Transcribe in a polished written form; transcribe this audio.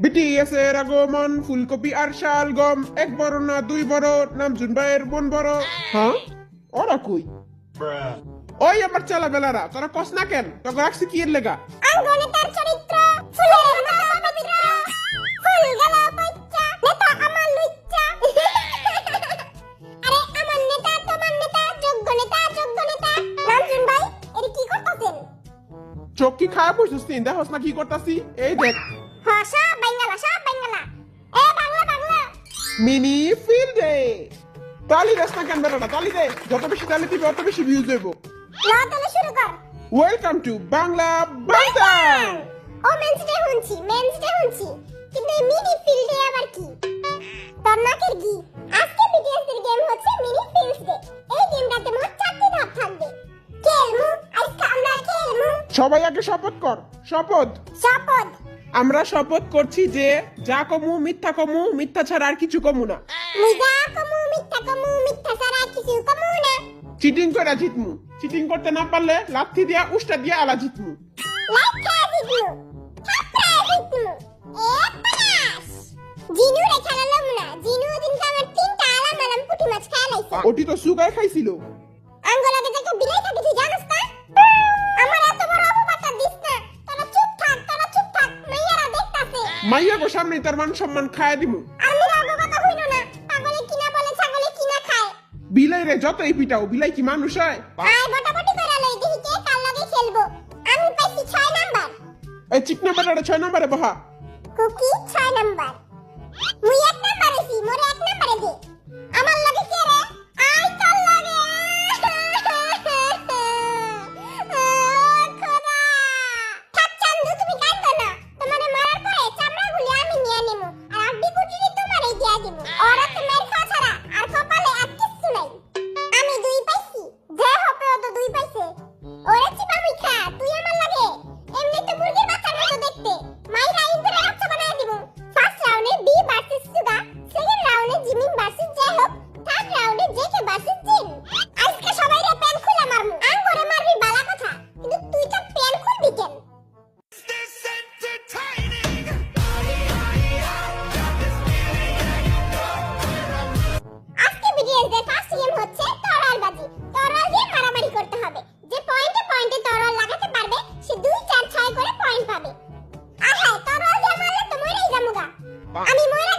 BTS এর আগমন, ফুলকপি আর শালগম, এক বড় না দুই বড়, নামজুন ভাইয়ের বোন বড়। হ্যাঁ, ওরা কই? ওই আমার চালা বেলারা, তোরা কস না কেন? তোকে রাখছি কি এর লেগা? আঙ্গনে তার চরিত্র ফুলের মতো পবিত্র, ফুল গেল পইচ্চা, নেতা আমার লুচ্চা। আরে আমার নেতা তোমার নেতা, যোগ্য নেতা যোগ্য নেতা। নামজুন ভাই এর কি করতেছেন? চোখ কি খায় বসছিস? দেখোস না কি করতাছি? এই দেখ, ভাষা বাংলা সব বাংলা, এ বাংলা বাংলা। মিনি ফিল্ডে তালি দেস না কেন বেলাটা? তালি দে, যত বেশি তালি দিবি অত বেশি ভিউজ হইব। ল তাহলে শুরু কর। ওয়েলকাম টু বাংলা বাংটাং। ও মেন্সডে শুনছি কিন্তু এই মিনি ফিল্ডে আবার কি? তোর নাকের গি। আজকে বিটিএস এর গেম হচ্ছে মিনি ফিল্ডস ডে। এই গেমটাতে মোট 4টি ধাপ থাকবে। খেলমু, আজকে আমরা খেলমু। সবাই আগে শপথ কর। শপথ। শপথ। আমরা শপথ করছি যে যা কমু মিথ্যা ছাড়া আর কিছু কমু না। মিজা কমু, মিথ্যা ছাড়া কিছু কমু না। চিটিং করে জিতমু। চিটিং করতে না পারলে লাথি দিয়া উষ্টা দিয়া আলা জিতমু। লাইকা জিতমু, থাপড়া জিতমু। পালাস। জিনু রে খেলালাম না। জিনু দিনকে আমার 3টা আলাম পুঁটি মাছ খাইলাইছে। ওটি তো সুগার খাইছিল। আঙ্গলাকে দেখে বিলাই থাকে তুই জানিস না? আমার এত বড় অপবাদটা দিস না। তোরা চুপ থাক। মাইয়ারা দেখতাছে। মাইয়া গো সামনে তার মান সম্মান খায়া দিমু। আর মিরাগো কথা হইল না। পাগলে কিনা বলে ছাগলে কিনা খায়। বিলাই রে যতই পিটাও, বিলাই কি মানুষ হয়? আয় বটাবটি করে লই দেখি কে কার লাগে খেলবো। আমি পাইছি 6 নাম্বার। এই চিকনা বেটাটা 6 নম্বরে বহা। কুকি 6 নাম্বার। মুই 1 নাম্বার আছি, মোরে 1 নাম্বারে দে। আমার লাগে কে রে? আই তোর লাগে। খোদা। থাক চান্দু তুমি কাঁদো না। তোমারে মারার পরে চামড়াগুলি আমি নিয়ে নেবো। আর আড্ডি কুটিনি তোমারই দিয়া দিব। ওরা তো মের খাওয়া ছাড়া আর কপালে আর কিচ্ছু নাই। আমি 2 পাইছি। যে হবে ও তো 2 পাইছে। ওরে চিপা মুই খা, তুই আমার লাগে। এমনি তো মুরগির বাচ্চার মতো দেখতে। মাইরা ইন্দুরের বাচ্চা বানায় দিব। ফার্স্ট রাউন্ডে বি ভার্সেস সুগা, সেকেন্ড রাউন্ডে জিমিন ভার্সেস জেহব, থার্ড রাউন্ডে জেকে ভার্সেস জিন। আজকে সবাই রে প্যান খুলে মারমু। আঙ্গরে মারবি বালা কথা, কিন্তু তুই তো প্যান খুলবি কেন? আজকে বিটিএস এর ফার্স্ট গেম হচ্ছে তরোয়ালবাজি। তরোয়াল দিয়ে মারামারি করতে হবে। যে পয়েন্টে তরোয়াল লাগাতে পারবে সে 2 4 6 করে পয়েন্ট পাবে। আহাই তরোয়াল দিয়ে মারলে তো মরেই যামুগা। আমি মরে